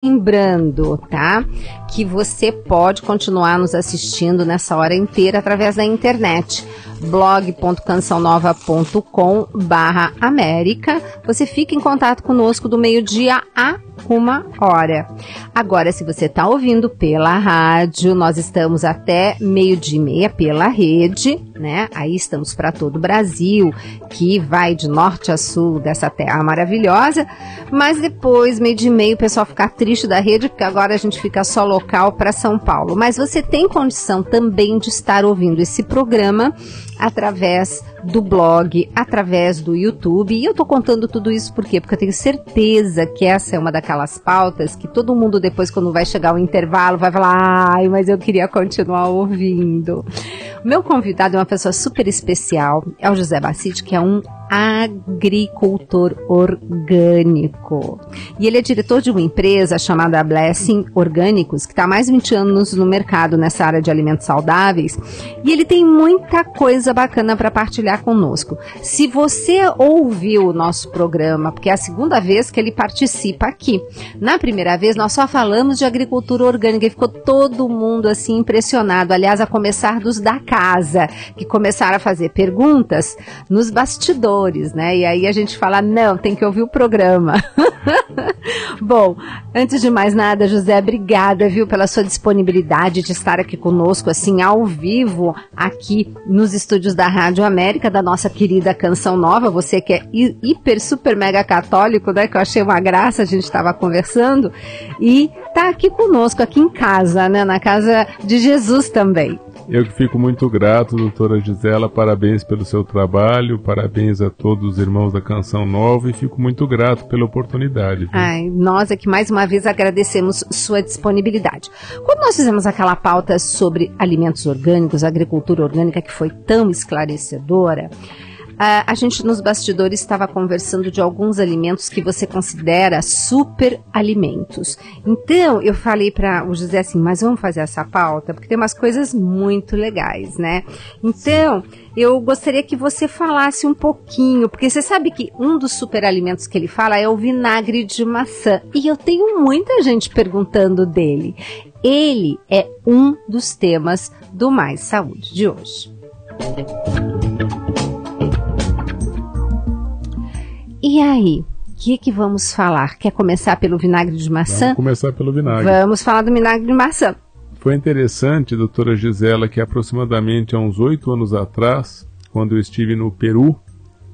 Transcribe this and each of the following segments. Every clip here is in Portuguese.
Lembrando, tá, que você pode continuar nos assistindo nessa hora inteira através da internet, blog.cançãonova.com/América. Você fica em contato conosco do meio-dia a 1h. Agora, se você está ouvindo pela rádio, nós estamos até 12h30 pela rede, né? Aí estamos para todo o Brasil, que vai de norte a sul dessa terra maravilhosa. Mas depois, 12h30, o pessoal fica triste da rede, porque agora a gente fica só local para São Paulo. Mas você tem condição também de estar ouvindo esse programa através do blog, através do YouTube. E eu tô contando tudo isso por quê? Porque eu tenho certeza que essa é uma daquelas pautas que todo mundo depois, quando vai chegar o intervalo, vai falar: ai, mas eu queria continuar ouvindo. O meu convidado é uma pessoa super especial, é o José Bacite, que é um agricultor orgânico. E ele é diretor de uma empresa chamada Blessing Orgânicos, que está há mais de 20 anos no mercado nessa área de alimentos saudáveis. E ele tem muita coisa bacana para partilhar conosco. Se você ouviu o nosso programa, porque é a segunda vez que ele participa aqui. Na primeira vez, nós só falamos de agricultura orgânica e ficou todo mundo assim impressionado. Aliás, a começar dos da casa, que começaram a fazer perguntas nos bastidores, né? E aí a gente fala: não, tem que ouvir o programa. Bom, antes de mais nada, José, obrigada, viu, pela sua disponibilidade de estar aqui conosco, assim, ao vivo, aqui nos estúdios da Rádio América, da nossa querida Canção Nova. Você que é hiper, super, mega católico, né? Que eu achei uma graça, a gente estava conversando. E tá aqui conosco, aqui em casa, né? Na casa de Jesus também. Eu que fico muito grato, doutora Gisela, parabéns pelo seu trabalho, parabéns a todos os irmãos da Canção Nova e fico muito grato pela oportunidade. Viu? Ai, nós é que mais uma vez agradecemos sua disponibilidade. Quando nós fizemos aquela pauta sobre alimentos orgânicos, agricultura orgânica, que foi tão esclarecedora, a gente nos bastidores estava conversando de alguns alimentos que você considera super alimentos. Então, eu falei para o José assim: mas vamos fazer essa pauta? Porque tem umas coisas muito legais, né? Então, eu gostaria que você falasse um pouquinho, porque você sabe que um dos super alimentos que ele fala é o vinagre de maçã. E eu tenho muita gente perguntando dele. Ele é um dos temas do Mais Saúde de hoje. E aí, o que vamos falar? Quer começar pelo vinagre de maçã? Vamos começar pelo vinagre. Vamos falar do vinagre de maçã. Foi interessante, doutora Gisela, que aproximadamente há uns 8 anos atrás, quando eu estive no Peru,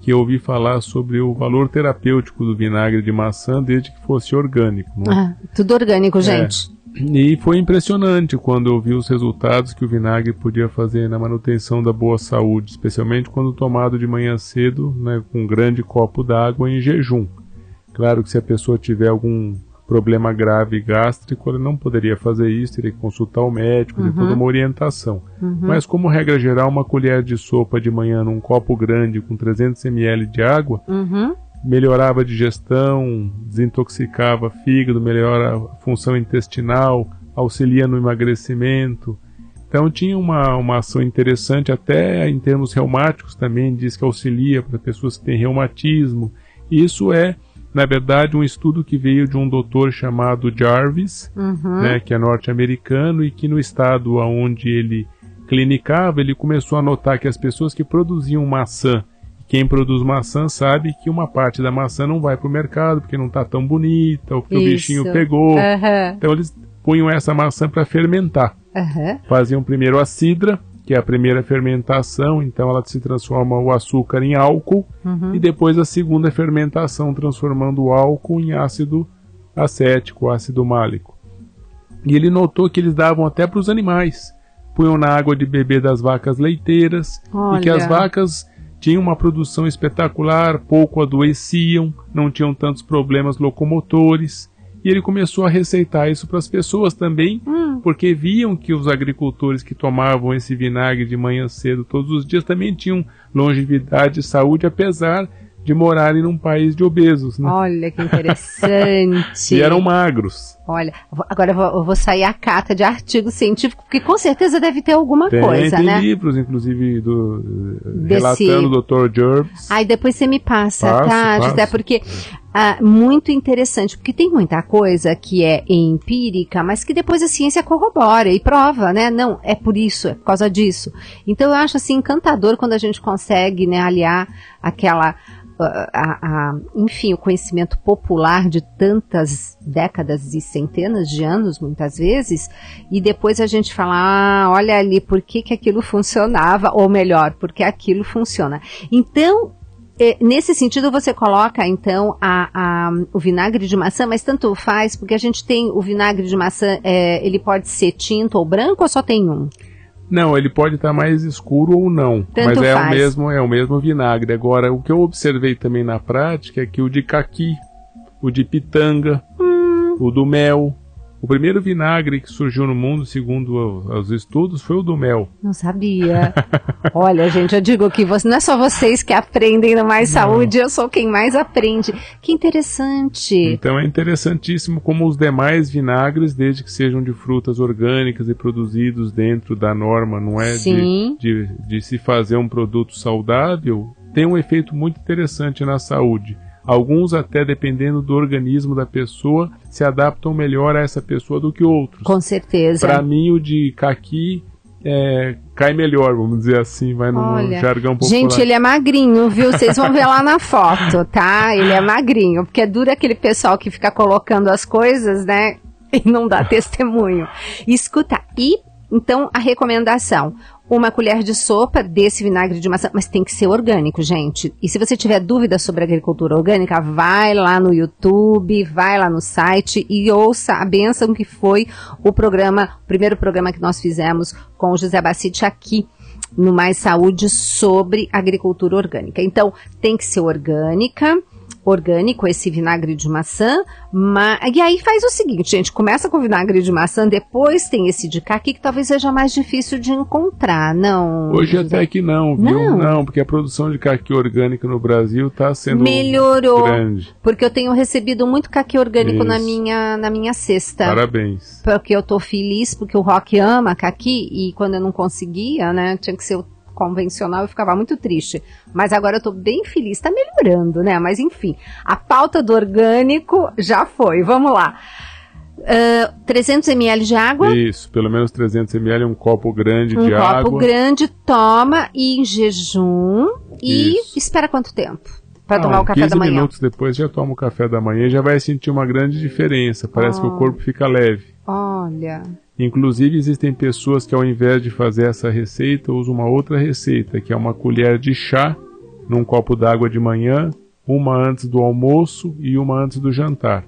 que eu ouvi falar sobre o valor terapêutico do vinagre de maçã desde que fosse orgânico. Né? Tudo orgânico, gente. E foi impressionante quando eu vi os resultados que o vinagre podia fazer na manutenção da boa saúde, especialmente quando tomado de manhã cedo, né, com um grande copo d'água em jejum. Claro que se a pessoa tiver algum problema grave gástrico, ela não poderia fazer isso, teria que consultar o médico, ter toda uma orientação. Mas como regra geral, uma colher de sopa de manhã num copo grande com 300 ml de água, melhorava a digestão, desintoxicava fígado, melhora a função intestinal, auxilia no emagrecimento. Então tinha uma ação interessante, até em termos reumáticos também, diz que auxilia para pessoas que têm reumatismo. E isso é, na verdade, um estudo que veio de um doutor chamado Jarvis, né, que é norte-americano, e que no estado onde ele clinicava, ele começou a notar que as pessoas que produziam maçã, quem produz maçã sabe que uma parte da maçã não vai para o mercado porque não está tão bonita, ou porque o bichinho pegou. Então eles punham essa maçã para fermentar. Faziam primeiro a cidra, que é a primeira fermentação, então ela se transforma o açúcar em álcool, e depois a segunda fermentação, transformando o álcool em ácido acético, ácido málico. E ele notou que eles davam até para os animais. Punham na água de beber das vacas leiteiras, e que as vacas tinham uma produção espetacular, pouco adoeciam, não tinham tantos problemas locomotores. E ele começou a receitar isso para as pessoas também, porque viam que os agricultores que tomavam esse vinagre de manhã cedo todos os dias também tinham longevidade e saúde, apesar de morarem num país de obesos. Né? Olha que interessante. E eram magros. Olha, agora eu vou sair a cata de artigo científico, porque com certeza deve ter alguma coisa, né? Tem livros, inclusive, relatando o Dr. Jarvis. Aí depois você me passa, tá, José? Porque muito interessante, porque tem muita coisa que é empírica, mas que depois a ciência corrobora e prova, né? Não, é por isso, é por causa disso. Então eu acho assim encantador quando a gente consegue, né, aliar aquela, enfim, o conhecimento popular de tantas décadas e centenas de anos, muitas vezes, e depois a gente fala, olha ali, por que aquilo funcionava, ou melhor, porque aquilo funciona. Então, nesse sentido, você coloca, então, o vinagre de maçã, mas tanto faz, porque a gente tem o vinagre de maçã, ele pode ser tinto ou branco, ou só tem um? Não, ele pode estar mais escuro ou não, tanto mas faz. é o mesmo vinagre. Agora, o que eu observei também na prática é que o de caqui, o de pitanga, o do mel, o primeiro vinagre que surgiu no mundo, segundo os estudos, foi o do mel. Não sabia. Olha, gente, eu digo que não é só vocês que aprendem no Mais Saúde, eu sou quem mais aprende. Que interessante. Então é interessantíssimo como os demais vinagres, desde que sejam de frutas orgânicas e produzidos dentro da norma, não é de se fazer um produto saudável, tem um efeito muito interessante na saúde. Alguns até, dependendo do organismo da pessoa, se adaptam melhor a essa pessoa do que outros. Com certeza. Para mim, o de caqui cai melhor, vamos dizer assim, vai no jargão popular. Gente, ele é magrinho, viu? Vocês vão ver lá na foto, tá? Ele é magrinho, porque é duro aquele pessoal que fica colocando as coisas, né? E não dá testemunho. Escuta, então a recomendação, uma colher de sopa desse vinagre de maçã, mas tem que ser orgânico, gente. E se você tiver dúvidas sobre agricultura orgânica, vai lá no YouTube, vai lá no site e ouça a bênção que foi o primeiro programa que nós fizemos com o José Bacite aqui no Mais Saúde sobre agricultura orgânica. Então, tem que ser orgânico esse vinagre de maçã, e aí faz o seguinte, gente, começa com o vinagre de maçã, depois tem esse de caqui que talvez seja mais difícil de encontrar, não? Hoje até que não, viu? Não, porque a produção de caqui orgânico no Brasil está sendo grande. Porque eu tenho recebido muito caqui orgânico na minha cesta. Parabéns. Porque eu tô feliz, porque o Rock ama caqui, e quando eu não conseguia, né, tinha que ser o convencional, eu ficava muito triste. Mas agora eu tô bem feliz, tá melhorando, né? Mas enfim, a pauta do orgânico já foi. Vamos lá. 300 ml de água? Isso, pelo menos 300 ml, um copo grande de água. Um copo grande, toma e em jejum. E espera quanto tempo? Para tomar o café da manhã? 15 minutos depois já toma o café da manhã e já vai sentir uma grande diferença. Parece que o corpo fica leve. Olha. Inclusive existem pessoas que ao invés de fazer essa receita, usam uma outra receita, que é uma colher de chá num copo d'água de manhã, uma antes do almoço e uma antes do jantar.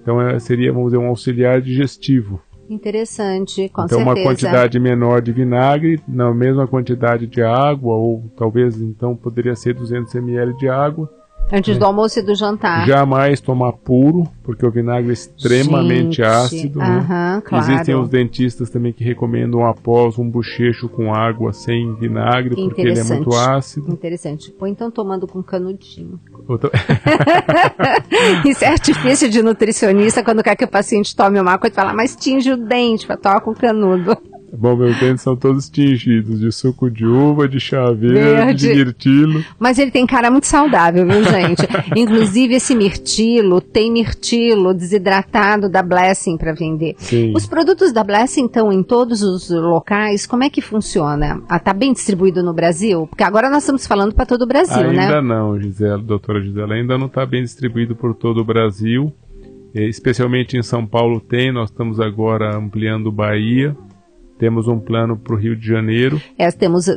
Então seria, vamos dizer, um auxiliar digestivo. Interessante, com certeza. Então uma quantidade menor de vinagre, na mesma quantidade de água, ou talvez então poderia ser 200 ml de água. Antes do almoço e do jantar. Jamais tomar puro, porque o vinagre é extremamente ácido. Né? Claro. Existem os dentistas também que recomendam após um bochecho com água sem vinagre, porque ele é muito ácido. Interessante. Ou então tomando com canudinho. Isso é artifício de nutricionista, quando quer que o paciente tome uma coisa e fala, mas tinge o dente, toma com canudo. Bom, meus dentes são todos tingidos, de suco de uva, de chá verde, de mirtilo. Mas ele tem cara muito saudável, viu, gente? Inclusive, esse mirtilo, tem mirtilo desidratado da Blessing para vender. Sim. Os produtos da Blessing estão em todos os locais, como é que funciona? Está bem distribuído no Brasil? Porque agora nós estamos falando para todo o Brasil, né? Ainda não, doutora Gisela, ainda não está bem distribuído por todo o Brasil. Especialmente em São Paulo nós estamos agora ampliando Bahia. Temos um plano para o Rio de Janeiro.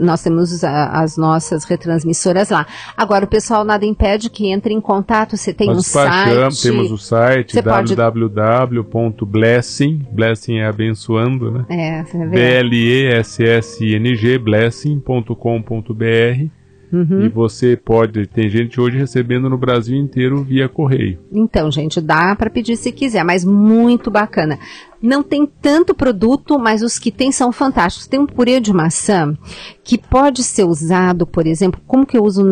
Nós temos as nossas retransmissoras lá. Agora, o pessoal nada impede que entre em contato. Você tem um site? Temos o site www.blessing, Blessing é abençoando, né? BLESSING, blessing.com.br. E você tem gente hoje recebendo no Brasil inteiro via correio. Então, gente, dá para pedir se quiser, mas muito bacana. não tem tanto produto, mas os que tem são fantásticos. Tem um purê de maçã que pode ser usado, por exemplo, como que eu uso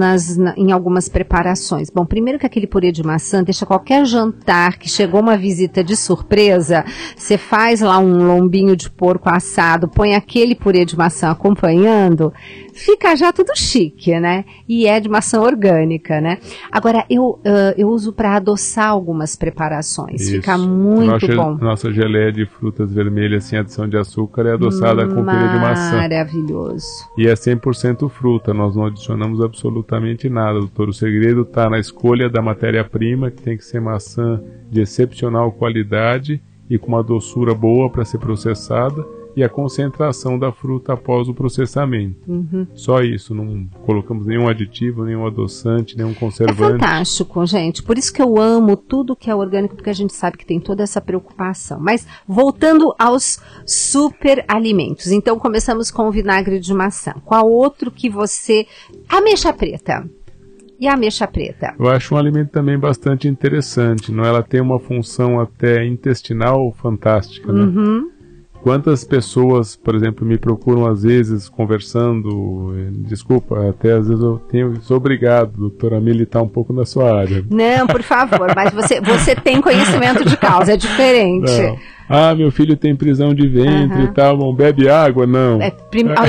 em algumas preparações. Bom, primeiro que aquele purê de maçã deixa qualquer jantar que chegou uma visita de surpresa, você faz lá um lombinho de porco assado, põe aquele purê de maçã acompanhando, fica já tudo chique, né? E é de maçã orgânica, né? Agora, eu uso para adoçar algumas preparações. Isso. Fica muito bom. Nossa geleia de frutas vermelhas sem adição de açúcar é adoçada com purê de maçã. Maravilhoso. E é 100% fruta, nós não adicionamos absolutamente nada, doutor. O segredo está na escolha da matéria-prima, que tem que ser maçã de excepcional qualidade e com uma doçura boa para ser processada, e a concentração da fruta após o processamento. Só isso, não colocamos nenhum aditivo, nenhum adoçante, nenhum conservante. É fantástico, gente. Por isso que eu amo tudo que é orgânico, porque a gente sabe que tem toda essa preocupação. Mas voltando aos super alimentos. Então começamos com o vinagre de maçã. Qual outro que você... Ameixa preta. E a ameixa preta? Eu acho um alimento também bastante interessante. Não? Ela tem uma função até intestinal fantástica, né? Quantas pessoas, por exemplo, me procuram às vezes conversando, desculpa, até às vezes sou obrigado, doutora, a militar um pouco na sua área. Não, por favor, mas você tem conhecimento de causa, é diferente. Não. Ah, meu filho tem prisão de ventre e tal, bom, bebe água, não.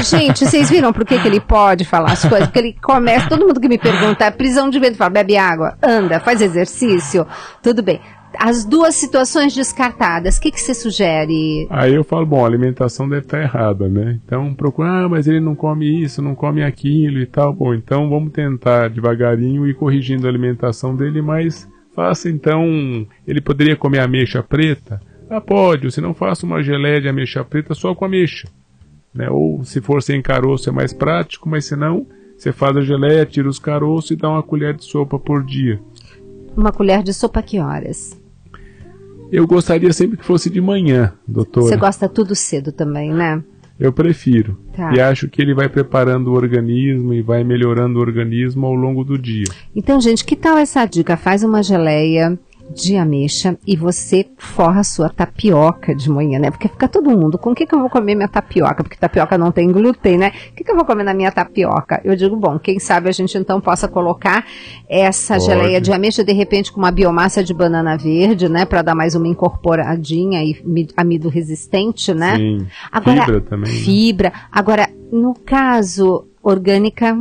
Gente, vocês viram por que ele pode falar as coisas? Porque ele começa, todo mundo que me pergunta, prisão de ventre, fala, bebe água, anda, faz exercício, tudo bem. As duas situações descartadas, o que você sugere? Aí eu falo, bom, a alimentação deve estar errada, né? Então procura, mas ele não come isso, não come aquilo e tal. Bom, então vamos tentar devagarinho ir corrigindo a alimentação dele, mas faça então, ele poderia comer ameixa preta? Ah, pode, ou se não faça uma geleia de ameixa preta só com ameixa, né? Ou se for sem caroço é mais prático, mas se não, você faz a geleia, tira os caroços e dá uma colher de sopa por dia. Uma colher de sopa a que horas? Eu gostaria sempre que fosse de manhã, doutora. Você gosta tudo cedo também, né? Eu prefiro. Tá. E acho que ele vai preparando o organismo e vai melhorando o organismo ao longo do dia. Então, gente, que tal essa dica? Faz uma geleia de ameixa e você forra a sua tapioca de manhã, né? Porque fica todo mundo, com o que eu vou comer minha tapioca? Porque tapioca não tem glúten, né? O que eu vou comer na minha tapioca? Eu digo, bom, quem sabe a gente então possa colocar essa geleia de ameixa, de repente com uma biomassa de banana verde, né? Para dar mais uma incorporadinha e amido resistente, né? Sim, agora, fibra também. Fibra. Agora, no caso... orgânica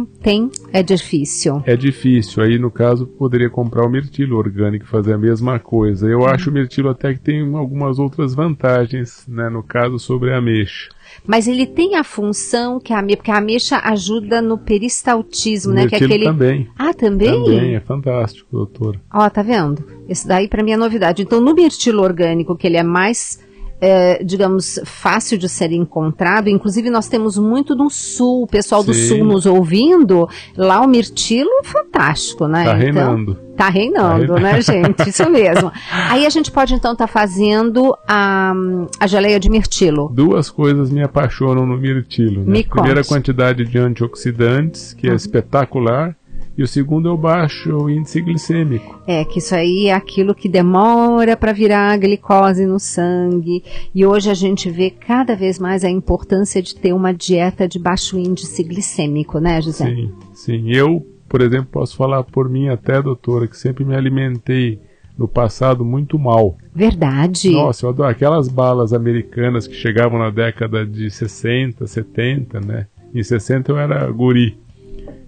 é difícil. É difícil, aí no caso poderia comprar o mirtilo orgânico e fazer a mesma coisa. Eu acho o mirtilo até que tem algumas outras vantagens, né, no caso sobre a ameixa. Mas ele tem a função que porque a ameixa ajuda no peristaltismo, né? O mirtilo que é aquele... também. Ah, também? Também, é fantástico, doutora. Ó, tá vendo? Esse daí pra mim é novidade. Então no mirtilo orgânico, que ele é mais... digamos, fácil de ser encontrado, inclusive nós temos muito no sul, o pessoal do sul nos ouvindo, lá o mirtilo fantástico, né? Tá reinando. Tá reinando, né, gente? Isso mesmo. Aí a gente pode então estar fazendo a geleia de mirtilo. Duas coisas me apaixonam no mirtilo, né? Primeira, a quantidade de antioxidantes, que é espetacular. E o segundo é o baixo índice glicêmico. Que isso aí é aquilo que demora para virar glicose no sangue. E hoje a gente vê cada vez mais a importância de ter uma dieta de baixo índice glicêmico, né, José? Sim, sim. Eu, por exemplo, posso falar por mim até, doutora, que sempre me alimentei no passado muito mal. Verdade. Nossa, eu adoro aquelas balas americanas que chegavam na década de 60, 70, né? Em 60 eu era guri.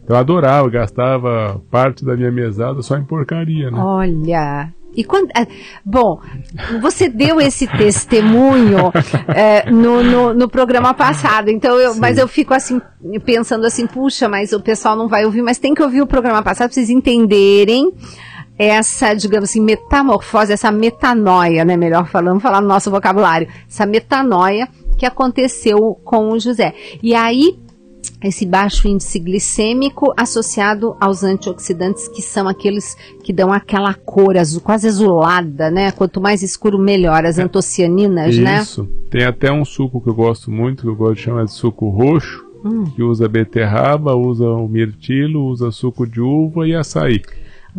Eu adorava, gastava parte da minha mesada só em porcaria, né? Olha, e quando... Bom, você deu esse testemunho no programa passado, então mas eu fico assim, pensando assim, puxa, mas o pessoal não vai ouvir, mas tem que ouvir o programa passado para vocês entenderem essa, digamos assim, metamorfose, essa metanoia, né, melhor falando, falar no nosso vocabulário, essa metanoia que aconteceu com o José. E aí, esse baixo índice glicêmico associado aos antioxidantes, que são aqueles que dão aquela cor azul, quase azulada, né? Quanto mais escuro, melhor. As antocianinas, né? Isso. Tem até um suco que eu gosto muito, que eu gosto de chamar de suco roxo, que usa beterraba, usa o mirtilo, usa suco de uva e açaí.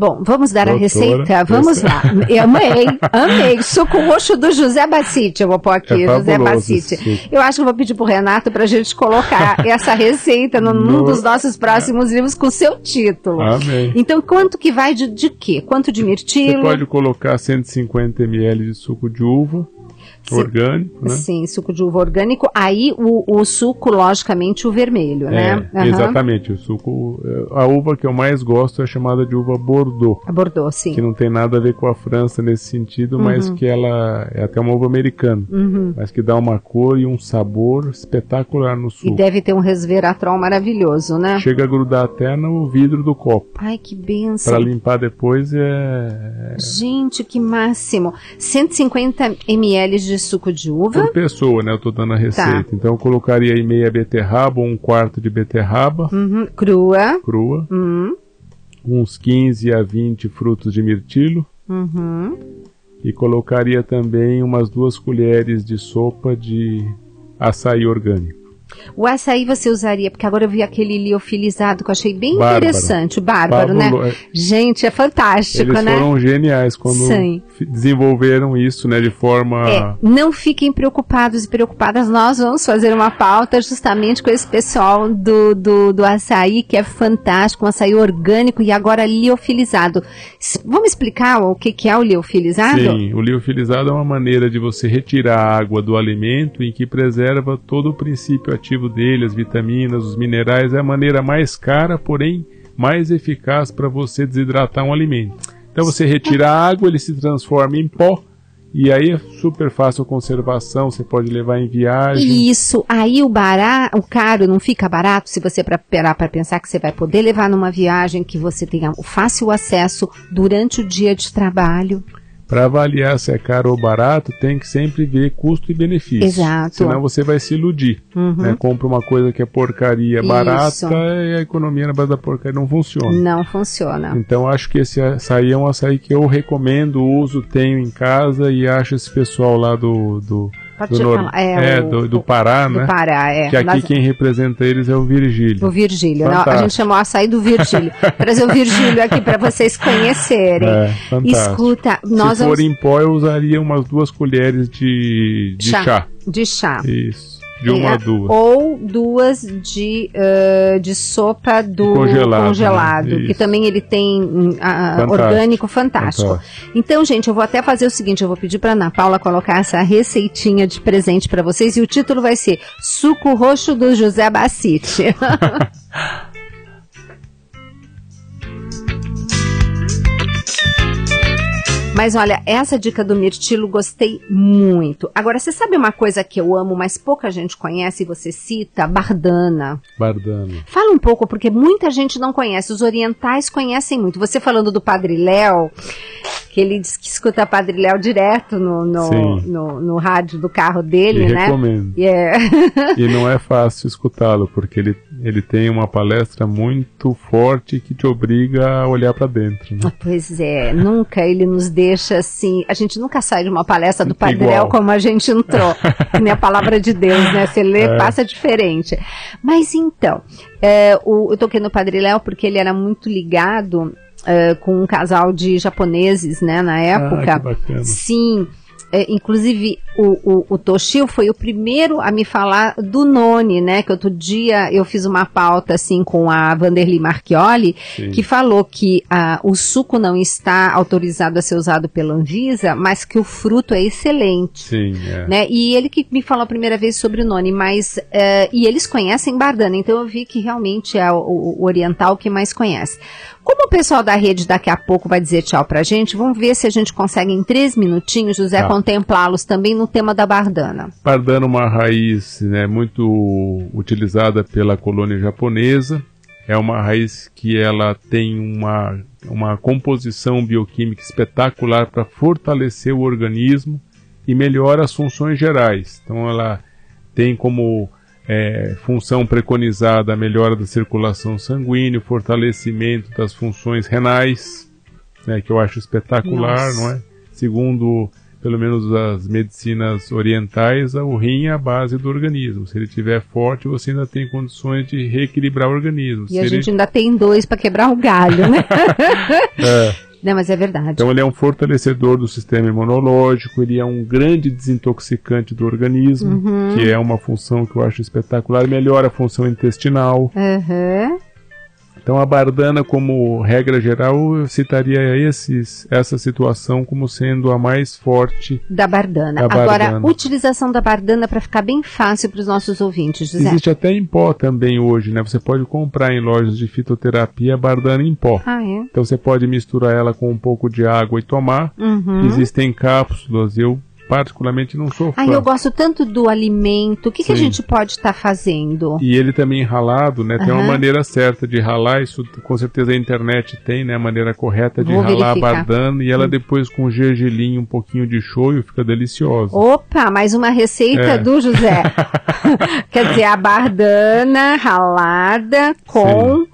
Bom, vamos dar a receita? Vamos lá. Eu amei. Suco roxo do José Bacite. Eu vou pôr aqui, José Bacite. Eu acho que eu vou pedir pro Renato pra gente colocar essa receita num dos nossos próximos livros com seu título. Amém. Então, quanto que vai de quê? Quanto de mirtilo? Você pode colocar 150 ml de suco de uva. Orgânico, né? Sim, suco de uva orgânico. Aí o suco, logicamente, o vermelho, né? Exatamente. O suco, a uva que eu mais gosto é chamada de uva Bordeaux. A Bordeaux, sim. Que não tem nada a ver com a França nesse sentido, mas que ela é até uma uva americana. Mas que dá uma cor e um sabor espetacular no suco. E deve ter um resveratrol maravilhoso, né? Chega a grudar até no vidro do copo. Ai, que bênção. Para limpar depois Gente, que máximo. 150 ml de suco de uva. Por pessoa, né? Eu tô dando a receita. Tá. Então eu colocaria aí meia beterraba ou um quarto de beterraba. Crua. Uns 15 a 20 frutos de mirtilo. E colocaria também umas 2 colheres de sopa de açaí orgânico. O açaí você usaria, porque agora eu vi aquele liofilizado que eu achei bem interessante, bárbaro, né? Gente, é fantástico, Eles né? Foram geniais quando desenvolveram isso, né, de forma... Não fiquem preocupados e preocupadas, nós vamos fazer uma pauta justamente com esse pessoal do açaí, que é fantástico, um açaí orgânico e agora liofilizado. Vamos explicar o que é o liofilizado? Sim, o liofilizado é uma maneira de você retirar a água do alimento e que preserva todo o princípio ativo dele, as vitaminas, os minerais. É a maneira mais cara, porém mais eficaz para você desidratar um alimento. Então você retira a água, ele se transforma em pó e aí é super fácil a conservação, você pode levar em viagem. Isso, aí o caro não fica barato se você parar para pensar que você vai poder levar numa viagem, que você tenha fácil acesso durante o dia de trabalho. Para avaliar se é caro ou barato, tem que sempre ver custo e benefício. Exato. Senão você vai se iludir. Né? Compra uma coisa que é porcaria barata e a economia na base da porcaria não funciona. Não funciona. Então acho que esse açaí é um açaí que eu recomendo, uso, tenho em casa e acho esse pessoal lá do Pará, né? Do Pará, que aqui quem representa eles é o Virgílio. O Virgílio. Não, a gente chamou açaí do Virgílio. Trazer o Virgílio aqui para vocês conhecerem. Fantástico. Escuta, se for em pó, eu usaria umas 2 colheres de chá. De chá. Isso. De 1 a 2. Ou 2 de sopa do congelado, né? Que também ele tem orgânico fantástico. Então, gente, eu vou até fazer o seguinte, eu vou pedir para Ana Paula colocar essa receitinha de presente para vocês e o título vai ser Suco Roxo do José Bacite. Mas olha, essa dica do mirtilo gostei muito. Agora, você sabe uma coisa que eu amo, mas pouca gente conhece e você cita? Bardana. Bardana. Fala um pouco, porque muita gente não conhece. Os orientais conhecem muito. Você falando do Padre Léo, que ele diz que escuta Padre Léo direto no rádio do carro dele, né? Recomendo. E não é fácil escutá-lo, porque ele tem uma palestra muito forte que te obriga a olhar para dentro. Né? Pois é, ele nos deixa assim, a gente nunca sai de uma palestra do Padre Léo como a gente entrou, que nem a palavra de Deus, né? Você lê, passa diferente. Mas então, eu toquei no Padre Léo porque ele era muito ligado com um casal de japoneses, né, na época. Que bacana. Sim. Inclusive o Toshio foi o primeiro a me falar do noni, né, que outro dia eu fiz uma pauta assim com a Vanderly Marchioli, que falou que o suco não está autorizado a ser usado pela Anvisa, mas que o fruto é excelente. Sim, né, e ele que me falou a primeira vez sobre o noni, mas e eles conhecem Bardana, então eu vi que realmente é o oriental que mais conhece. Como o pessoal da rede daqui a pouco vai dizer tchau pra gente, vamos ver se a gente consegue em 3 minutinhos, José, contemplá-los também no tema da Bardana. Bardana é uma raiz, né, muito utilizada pela colônia japonesa. É uma raiz que ela tem uma composição bioquímica espetacular para fortalecer o organismo e melhora as funções gerais. Então ela tem como função preconizada a melhora da circulação sanguínea, fortalecimento das funções renais, né, que eu acho espetacular, não é? Segundo pelo menos as medicinas orientais, o rim é a base do organismo. Se ele estiver forte, você ainda tem condições de reequilibrar o organismo. E a gente ainda tem 2 para quebrar o galho, né? Não, mas é verdade. Então ele é um fortalecedor do sistema imunológico, ele é um grande desintoxicante do organismo, que é uma função que eu acho espetacular, melhora a função intestinal. Então a bardana, como regra geral, eu citaria essa situação como sendo a mais forte da bardana. Agora, utilização da bardana para ficar bem fácil para os nossos ouvintes, José. Existe até em pó também hoje, né? Você pode comprar em lojas de fitoterapia a bardana em pó. Então você pode misturar ela com um pouco de água e tomar. Existem cápsulas, eu particularmente não sou fã. Eu gosto tanto do alimento. O que a gente pode estar fazendo? E ele também ralado, né? Tem uma maneira certa de ralar, isso com certeza a internet tem, né? A maneira correta de ralar a bardana, e ela depois com gergelim, um pouquinho de shoyu, fica deliciosa. Opa, mais uma receita do José. Quer dizer, a bardana ralada com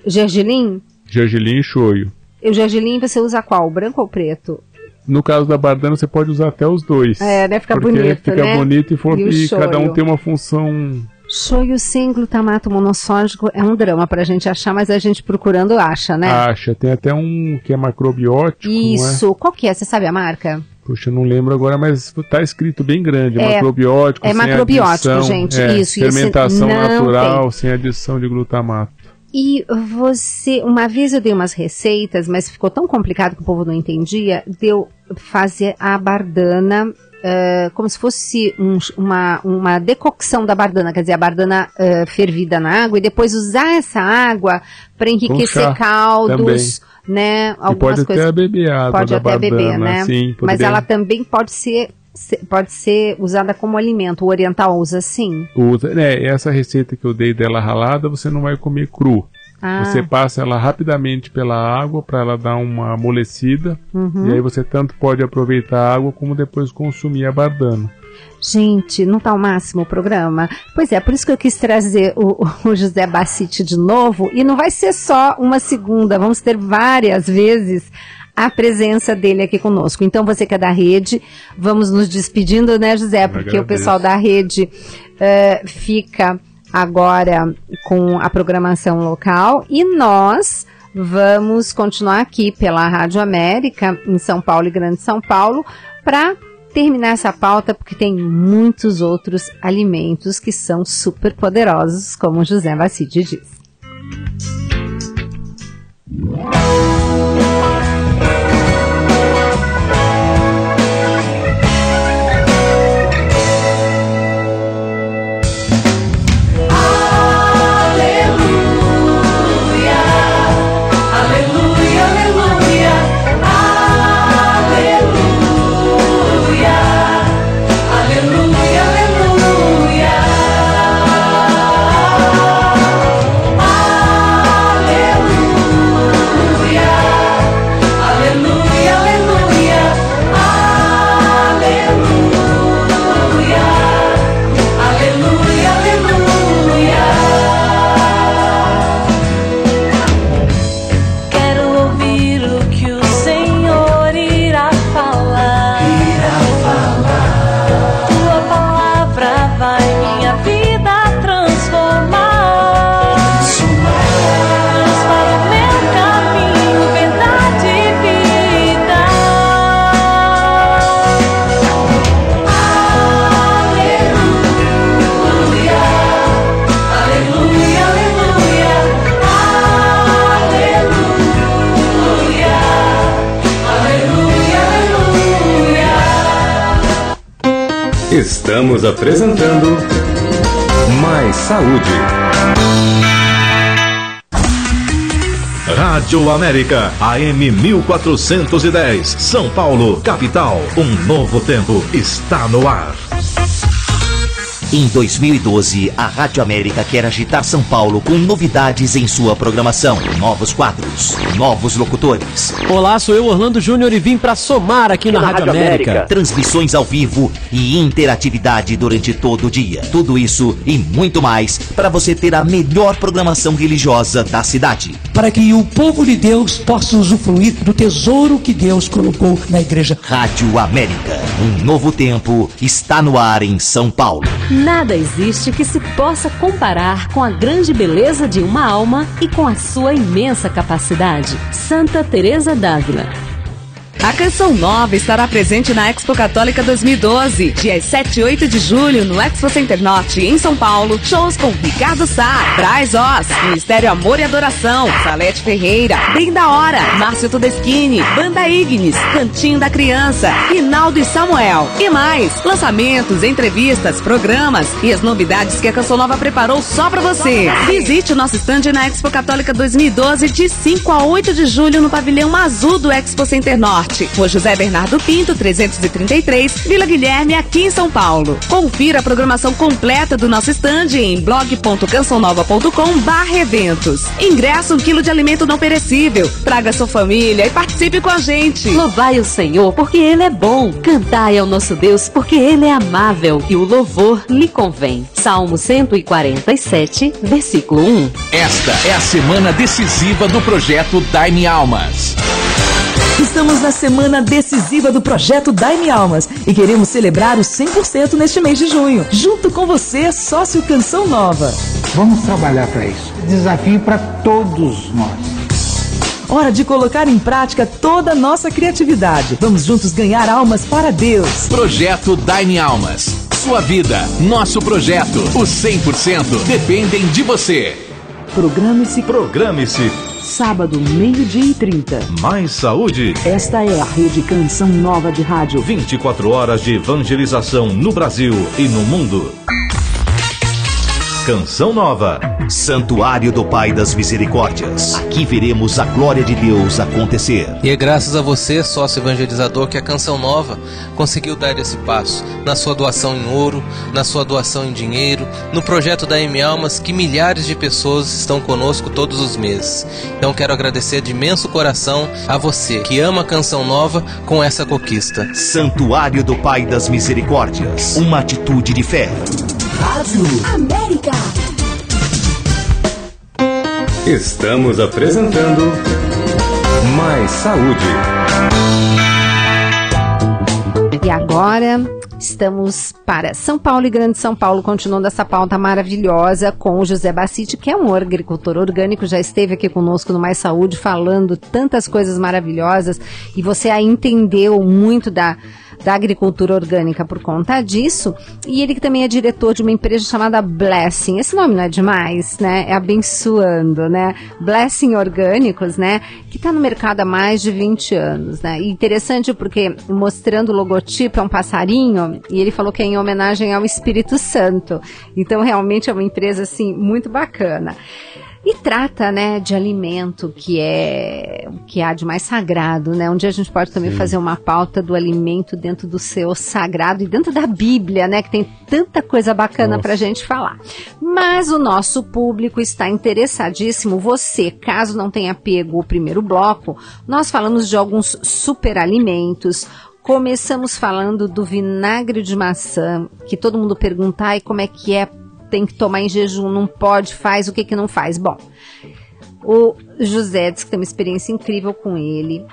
gergelim? Gergelim e shoyu. E o gergelim você usa qual? O branco ou o preto? No caso da bardana, você pode usar até os 2. Né? Fica bonito, fica bonito e cada um tem uma função. Shoyu sem glutamato monossódico é um drama pra gente achar, mas a gente procurando acha, né? Acha. Tem até um que é macrobiótico. Isso. Qual que é? Você sabe a marca? Puxa, eu não lembro agora, mas tá escrito bem grande. Macrobiótico, sem macrobiótico, adição, gente. Isso. Fermentação natural, sem adição de glutamato. E você, uma vez eu dei umas receitas, mas ficou tão complicado que o povo não entendia, de eu fazer a bardana como se fosse uma decocção da bardana, quer dizer, a bardana fervida na água, e depois usar essa água para enriquecer caldos, também, né? Algumas coisas. Pode até beber água pode da até bardana, beber, né? Sim, mas ela também pode ser usada como alimento. O oriental usa sim? Usa. Essa receita que eu dei dela ralada, você não vai comer cru. Você passa ela rapidamente pela água para ela dar uma amolecida. E aí você tanto pode aproveitar a água como depois consumir a bardana. Gente, não tá ao máximo o programa? Pois é, por isso que eu quis trazer o José Bassiti de novo. E não vai ser só uma segunda, vamos ter várias vezes a presença dele aqui conosco. Então, você que é da rede, vamos nos despedindo, né, José? Porque o pessoal da rede fica agora com a programação local, e nós vamos continuar aqui pela Rádio América, em São Paulo e Grande São Paulo, para terminar essa pauta, porque tem muitos outros alimentos que são super poderosos, como o José Bassiti diz. Estamos apresentando Mais Saúde. Rádio América, AM 1410, São Paulo, capital. Um novo tempo está no ar. Em 2012, a Rádio América quer agitar São Paulo com novidades em sua programação, novos quadros, novos locutores. Olá, sou eu, Orlando Júnior, e vim pra somar aqui na Rádio América. Transmissões ao vivo e interatividade durante todo o dia. Tudo isso e muito mais para você ter a melhor programação religiosa da cidade. Para que o povo de Deus possa usufruir do tesouro que Deus colocou na igreja. Rádio América, um novo tempo está no ar em São Paulo. Nada existe que se possa comparar com a grande beleza de uma alma e com a sua imensa capacidade. Santa Teresa d'Ávila. A Canção Nova estará presente na Expo Católica 2012, dias 7 e 8 de julho, no Expo Center Norte, em São Paulo. Shows com Ricardo Sá, Braz Oz, Ministério Amor e Adoração, Salete Ferreira, Bem da Hora, Márcio Todeschini, Banda Ignis, Cantinho da Criança, Rinaldo e Samuel. E mais, lançamentos, entrevistas, programas e as novidades que a Canção Nova preparou só pra você. Visite o nosso stand na Expo Católica 2012, de 5 a 8 de julho, no pavilhão azul do Expo Center Norte. Rua José Bernardo Pinto, 333, Vila Guilherme, aqui em São Paulo. Confira a programação completa do nosso stand em blog.cançãonova.com/eventos. Ingresso 1 quilo de alimento não perecível. Traga sua família e participe com a gente. Louvai o Senhor, porque Ele é bom. Cantai ao nosso Deus, porque Ele é amável e o louvor lhe convém. Salmo 147, versículo 1. Esta é a semana decisiva do projeto Dai-me Almas. Estamos na semana decisiva do projeto Dai-me Almas e queremos celebrar os 100% neste mês de junho. Junto com você, sócio Canção Nova. Vamos trabalhar para isso. Desafio para todos nós. Hora de colocar em prática toda a nossa criatividade. Vamos juntos ganhar almas para Deus. Projeto Dai-me Almas. Sua vida, nosso projeto. Os 100% dependem de você. Programe-se. Sábado, 12:30. Mais saúde. Esta é a Rede Canção Nova de Rádio. 24 horas de evangelização no Brasil e no mundo. Canção Nova. Santuário do Pai das Misericórdias. Aqui veremos a glória de Deus acontecer. E é graças a você, sócio evangelizador, que a Canção Nova conseguiu dar esse passo. Na sua doação em ouro, na sua doação em dinheiro, no projeto Dai-me Almas, que milhares de pessoas estão conosco todos os meses. Então quero agradecer de imenso coração a você, que ama a Canção Nova com essa conquista. Santuário do Pai das Misericórdias. Uma atitude de fé. Rádio América. Estamos apresentando Mais Saúde. E agora estamos para São Paulo e Grande São Paulo, continuando essa pauta maravilhosa com o José Bacite, que é um agricultor orgânico, já esteve aqui conosco no Mais Saúde falando tantas coisas maravilhosas, e você aí entendeu muito da agricultura orgânica por conta disso. E ele que também é diretor de uma empresa chamada Blessing. Esse nome não é demais, né? É abençoando, né? Blessing Orgânicos, né? Que está no mercado há mais de 20 anos, né? E interessante porque, mostrando o logotipo, é um passarinho, e ele falou que é em homenagem ao Espírito Santo. Então, realmente é uma empresa, assim, muito bacana. E trata, né, de alimento que é o que há de mais sagrado, né? Um dia a gente pode também fazer uma pauta do alimento dentro do seu sagrado e dentro da Bíblia, né? Que tem tanta coisa bacana pra gente falar. Mas o nosso público está interessadíssimo. Você, caso não tenha pego o primeiro bloco, nós falamos de alguns superalimentos. Começamos falando do vinagre de maçã, que todo mundo pergunta, e como é que é? Tem que tomar em jejum, não pode, faz, o que não faz? Bom, o José disse que tem uma experiência incrível com ele,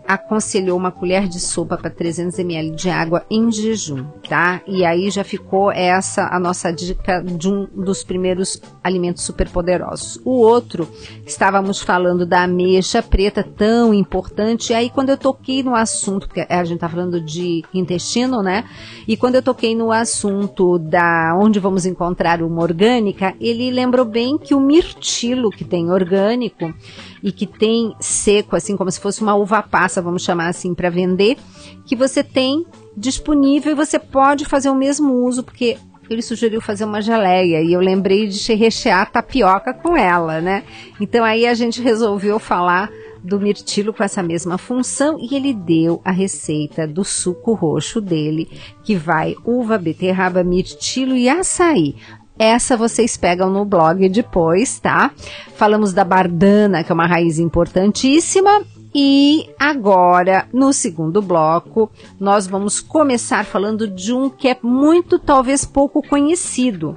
aconselhou uma colher de sopa para 300 ml de água em jejum, tá? E aí já ficou essa a nossa dica de um dos primeiros alimentos superpoderosos. O outro, estávamos falando da ameixa preta, tão importante, e aí quando eu toquei no assunto, porque a gente tá falando de intestino, né? E quando eu toquei no assunto da onde vamos encontrar uma orgânica, ele lembrou bem que o mirtilo, que tem orgânico e que tem seco, assim como se fosse uma uva passa, vamos chamar assim, para vender, que você tem disponível e você pode fazer o mesmo uso, porque ele sugeriu fazer uma geleia e eu lembrei de rechear tapioca com ela, né? Então aí a gente resolveu falar do mirtilo com essa mesma função, e ele deu a receita do suco roxo dele, que vai uva, beterraba, mirtilo e açaí. Essa vocês pegam no blog depois, tá? Falamos da bardana, que é uma raiz importantíssima. E agora, no segundo bloco, nós vamos começar falando de um que é muito, talvez pouco conhecido.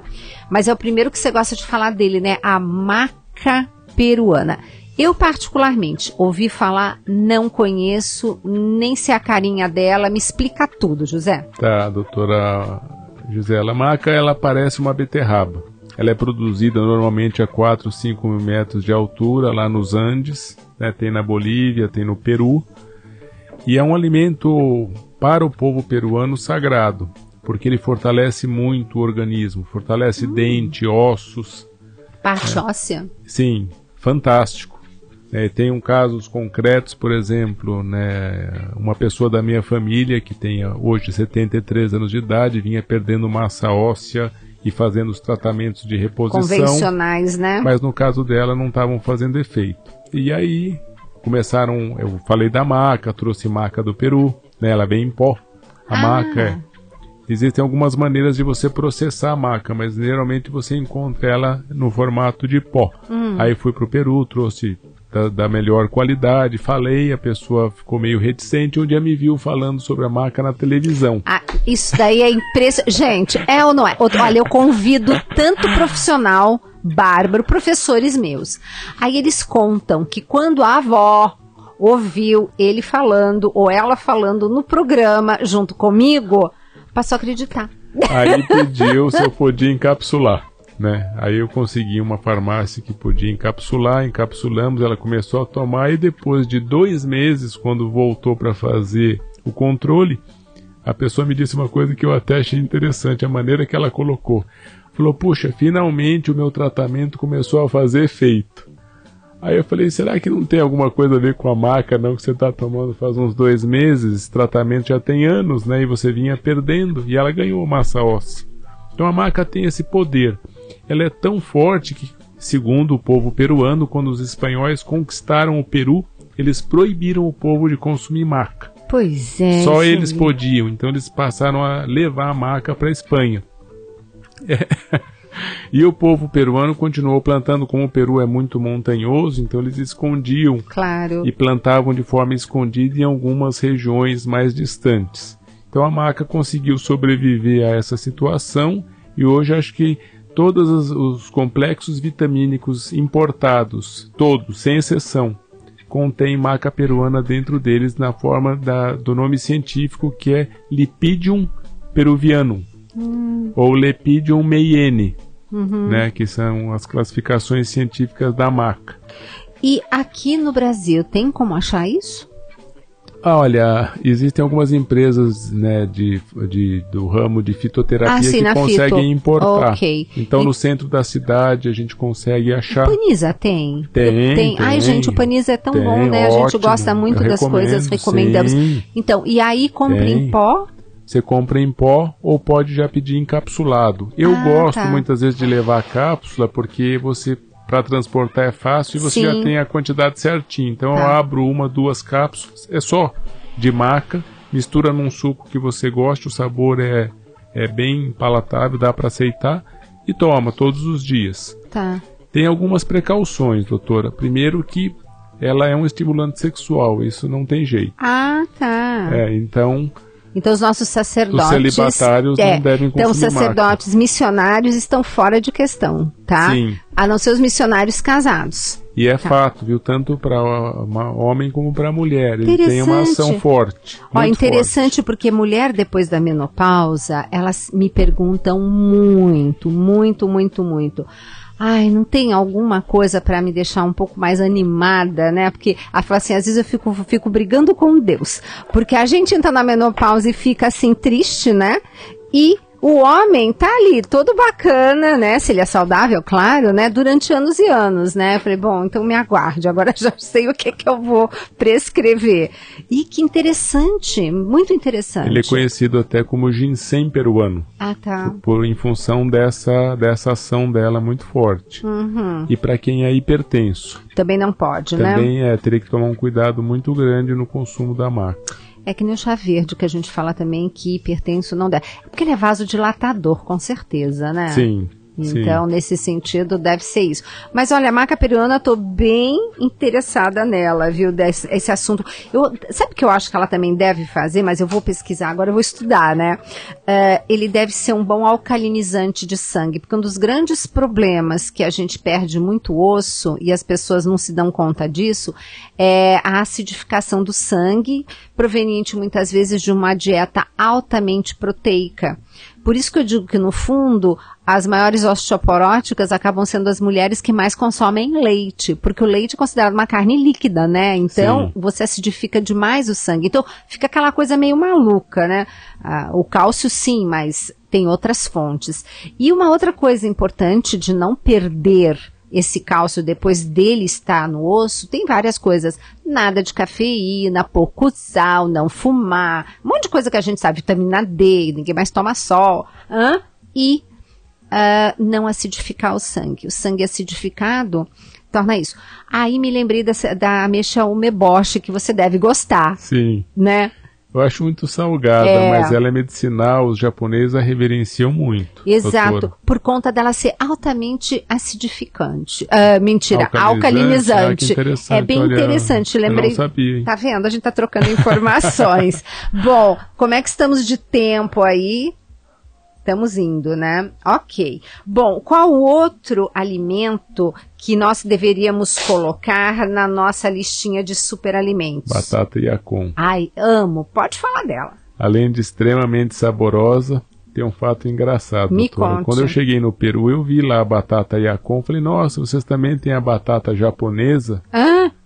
Mas é o primeiro que você gosta de falar dele, né? A maca peruana. Eu, particularmente, ouvi falar, não conheço, nem sei a carinha dela. Me explica tudo, José. Tá, doutora Gisela. A maca, ela parece uma beterraba. Ela é produzida normalmente a 4, 5 mil metros de altura, lá nos Andes, né? Tem na Bolívia, tem no Peru. E é um alimento para o povo peruano sagrado, porque ele fortalece muito o organismo, fortalece dente, ossos. Parte óssea? Sim, fantástico. Tem casos concretos, por exemplo, né, uma pessoa da minha família que tem hoje 73 anos de idade, vinha perdendo massa óssea e fazendo os tratamentos de reposição. Convencionais, né? Mas no caso dela não estavam fazendo efeito. E aí começaram, eu falei da maca, trouxe maca do Peru, né, ela vem em pó. A maca existem algumas maneiras de você processar a maca, mas geralmente você encontra ela no formato de pó. Aí fui pro Peru, trouxe da melhor qualidade, falei, a pessoa ficou meio reticente, um dia me viu falando sobre a maca na televisão. Isso daí é impressionante. Gente, é ou não é? Olha, eu convido tanto profissional, bárbaro, professores meus. Aí eles contam que quando a avó ouviu ele falando, ou ela falando no programa, junto comigo, passou a acreditar. Aí pediu se eu podia encapsular. Né? Aí eu consegui uma farmácia que podia encapsular, encapsulamos, ela começou a tomar e depois de 2 meses, quando voltou para fazer o controle, a pessoa me disse uma coisa que eu até achei interessante, a maneira que ela colocou. Falou, puxa, finalmente o meu tratamento começou a fazer efeito. Aí eu falei, será que não tem alguma coisa a ver com a maca não, que você está tomando faz uns 2 meses, esse tratamento já tem anos, né? E você vinha perdendo, e ela ganhou massa óssea. Então a maca tem esse poder. Ela é tão forte que, segundo o povo peruano, quando os espanhóis conquistaram o Peru, eles proibiram o povo de consumir maca. Pois é. Só eles podiam, então eles passaram a levar a maca para a Espanha. E o povo peruano continuou plantando, como o Peru é muito montanhoso, então eles escondiam. Claro. E plantavam de forma escondida em algumas regiões mais distantes. Então a maca conseguiu sobreviver a essa situação e hoje acho que todos os complexos vitamínicos importados, todos, sem exceção, contém maca peruana dentro deles na forma do nome científico que é Lepidium peruvianum ou Lepidium meiene, né, que são as classificações científicas da maca. E aqui no Brasil tem como achar isso? Olha, existem algumas empresas, né, do ramo de fitoterapia que conseguem importar. Okay. Então, no centro da cidade, a gente consegue achar. O Panisa tem? Tem. Ai, gente, o Panisa é tão bom, né? Ótimo. A gente gosta muito das coisas, recomendamos. Sim. Então, e aí compra em pó? Você compra em pó ou pode já pedir encapsulado. Eu gosto muitas vezes de levar a cápsula porque para transportar é fácil e você já tem a quantidade certinha. Então eu abro 1, 2 cápsulas, é só de maca, mistura num suco que você goste, o sabor é bem palatável, dá para aceitar e toma todos os dias. Tá. Tem algumas precauções, doutora. Primeiro que ela é um estimulante sexual, isso não tem jeito. Ah, tá. Então os nossos sacerdotes... Os celibatários não devem consumir Então os sacerdotes maca. Missionários estão fora de questão, tá? Sim. A não ser os missionários casados. E é fato, viu? Tanto para homem como para mulher. Ele tem uma ação forte. Interessante forte. Porque mulher depois da menopausa, elas me perguntam muito. Ai, não tem alguma coisa para me deixar um pouco mais animada, né? Porque, assim, às vezes eu fico brigando com Deus. Porque a gente entra na menopausa e fica assim triste, né? E O homem tá ali, todo bacana, né? Se ele é saudável, claro, né? Durante anos e anos, né? Falei, bom, então me aguarde, agora já sei o que eu vou prescrever. E que interessante, muito interessante. Ele é conhecido até como ginseng peruano. Ah, tá. Em função dessa ação dela muito forte. Uhum. E para quem é hipertenso. Também não pode, né? Também teria que tomar um cuidado muito grande no consumo da maca. É que nem o chá verde, que a gente fala também que hipertenso não deve. Porque ele é vasodilatador, com certeza, né? Sim. Então, nesse sentido, deve ser isso. Mas, olha, a maca peruana, eu tô bem interessada nela, viu, esse assunto. Sabe o que eu acho que ela também deve fazer? Mas eu vou pesquisar agora, eu vou estudar, né? Ele deve ser um bom alcalinizante de sangue, porque um dos grandes problemas que a gente perde muito osso, e as pessoas não se dão conta disso, é a acidificação do sangue, proveniente muitas vezes de uma dieta altamente proteica. Por isso que eu digo que, no fundo, as maiores osteoporóticas acabam sendo as mulheres que mais consomem leite, porque o leite é considerado uma carne líquida, né? Então, você acidifica demais o sangue. Então, fica aquela coisa meio maluca, né? O cálcio, sim, mas tem outras fontes. E uma outra coisa importante de não perder esse cálcio depois dele estar no osso, tem várias coisas. Nada de cafeína, pouco sal, não fumar, um monte de coisa que a gente sabe, vitamina D, ninguém mais toma sol. E não acidificar o sangue. O sangue acidificado torna isso. Aí me lembrei da ameixa umeboshi, que você deve gostar. Sim. Né? Eu acho muito salgada, mas ela é medicinal, os japoneses a reverenciam muito. Exato, doutora. Por conta dela ser altamente acidificante. Alcalinizante. É bem interessante. Lembrei. Eu não sabia, hein? Tá vendo? A gente tá trocando informações. Bom, como é que estamos de tempo aí? Estamos indo, né? Ok. Bom, qual outro alimento que nós deveríamos colocar na nossa listinha de superalimentos? Batata Yacon. Ai, amo. Pode falar dela. Além de extremamente saborosa, tem um fato engraçado, Me doutora. conte. Quando eu cheguei no Peru, eu vi lá a batata Yacon. Falei, nossa, vocês também têm a batata japonesa?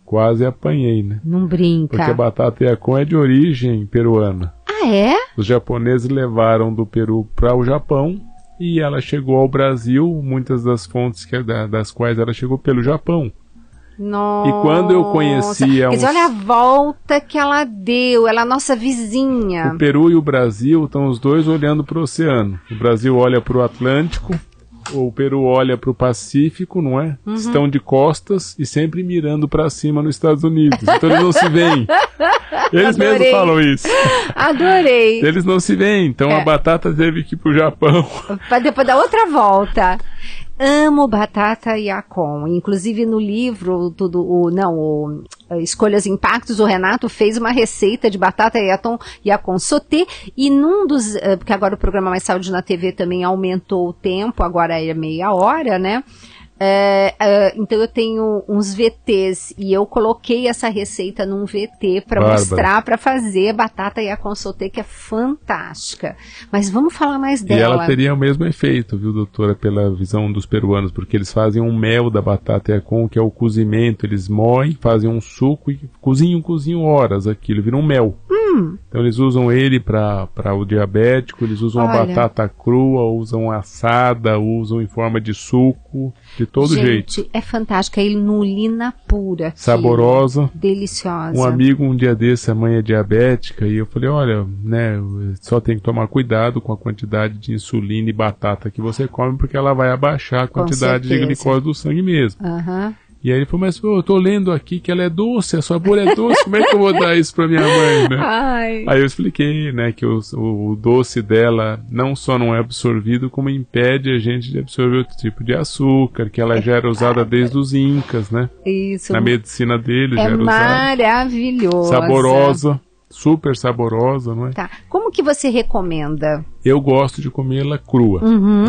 Quase apanhei, né? Não brinca. Porque a batata Yacon é de origem peruana. Ah, é? Os japoneses levaram do Peru para o Japão e ela chegou ao Brasil, muitas das fontes das quais ela chegou pelo Japão. Nossa. E quando eu conhecia... Mas olha a volta que ela deu, ela é a nossa vizinha. O Peru e o Brasil estão os dois olhando para o oceano. O Brasil olha para o Atlântico, o Peru olha para o Pacífico, não é? Uhum. Estão de costas e sempre mirando para cima nos Estados Unidos. Então eles não se veem. Eles Adorei. mesmos falam isso. Adorei. Eles não se veem. Então a batata teve que ir pro Japão. Para depois dar outra volta. Amo batata Yacon. Inclusive no livro Escolhas e Impactos, o Renato fez uma receita de batata Yacon sauté, e num dos, porque agora o programa Mais Saúde na TV também aumentou o tempo, agora é meia hora, né? Então eu tenho uns VTs e eu coloquei essa receita num VT para mostrar, para fazer batata Yacon sauté, que é fantástica. Mas vamos falar mais dela. E ela teria o mesmo efeito, viu, doutora, pela visão dos peruanos, porque eles fazem um mel da batata Yacon, que é o cozimento. Eles moem, fazem um suco e cozinham horas aquilo, vira um mel. Então eles usam ele para o diabético, eles usam a batata crua, usam assada, usam em forma de suco, de todo jeito. Gente, é fantástica, é inulina pura. Saborosa. Deliciosa. Um amigo um dia desse, a mãe é diabética, e eu falei, olha, né, só tem que tomar cuidado com a quantidade de insulina e batata que você come, porque ela vai abaixar a quantidade de glicose do sangue mesmo. E aí ele falou, mas eu tô lendo aqui que ela é doce, a sua bolha é doce, como é que eu vou dar isso pra minha mãe, né? Aí eu expliquei, né, que o doce dela não só não é absorvido, como impede a gente de absorver outro tipo de açúcar, que ela já era usada desde os incas, né? Isso. Na medicina deles já era usada. Maravilhosa. Saborosa. Super saborosa, não é? Tá. Como que você recomenda? Eu gosto de comê-la crua,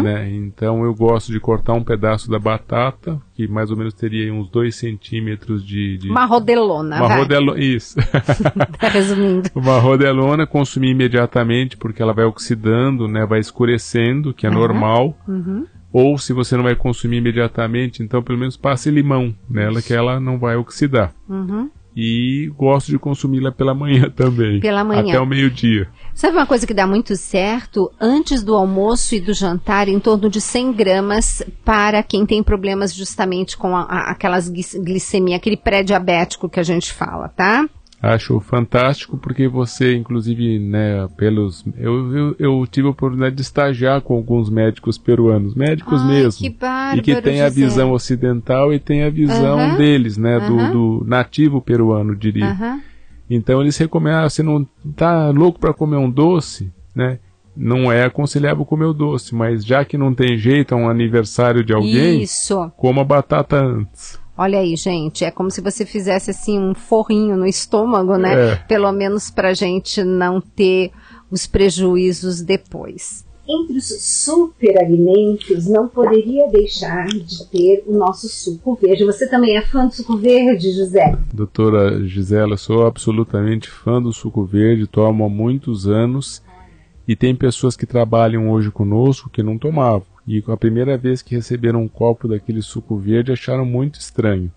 né? Então eu gosto de cortar um pedaço da batata, que mais ou menos teria uns 2 centímetros de... Uma rodelona, Uma rodelona, isso. Resumindo. Uma rodelona, consumir imediatamente, porque ela vai oxidando, né? Vai escurecendo, que é normal. Ou se você não vai consumir imediatamente, então pelo menos passe limão nela, que ela não vai oxidar. E gosto de consumi-la pela manhã também. Pela manhã. Até o meio-dia. Sabe uma coisa que dá muito certo? Antes do almoço e do jantar, em torno de 100 gramas para quem tem problemas justamente com aquelas glicemia, aquele pré-diabético que a gente fala, tá? Acho fantástico porque você, inclusive, né, eu tive a oportunidade de estagiar com alguns médicos peruanos, médicos mesmo, que bárbaro, e que tem a visão ocidental e tem a visão deles, né, do nativo peruano, diria. Então eles recomendam, você não tá louco para comer um doce, né? Não é aconselhável comer o doce, mas já que não tem jeito, é um aniversário de alguém, coma batata antes. Olha aí, gente, é como se você fizesse assim um forrinho no estômago, né? Pelo menos pra gente não ter os prejuízos depois. Entre os superalimentos, não poderia deixar de ter o nosso suco verde. Você também é fã do suco verde, José? Doutora Gisela, eu sou absolutamente fã do suco verde, tomo há muitos anos e tem pessoas que trabalham hoje conosco que não tomavam. E a primeira vez que receberam um copo daquele suco verde acharam muito estranho.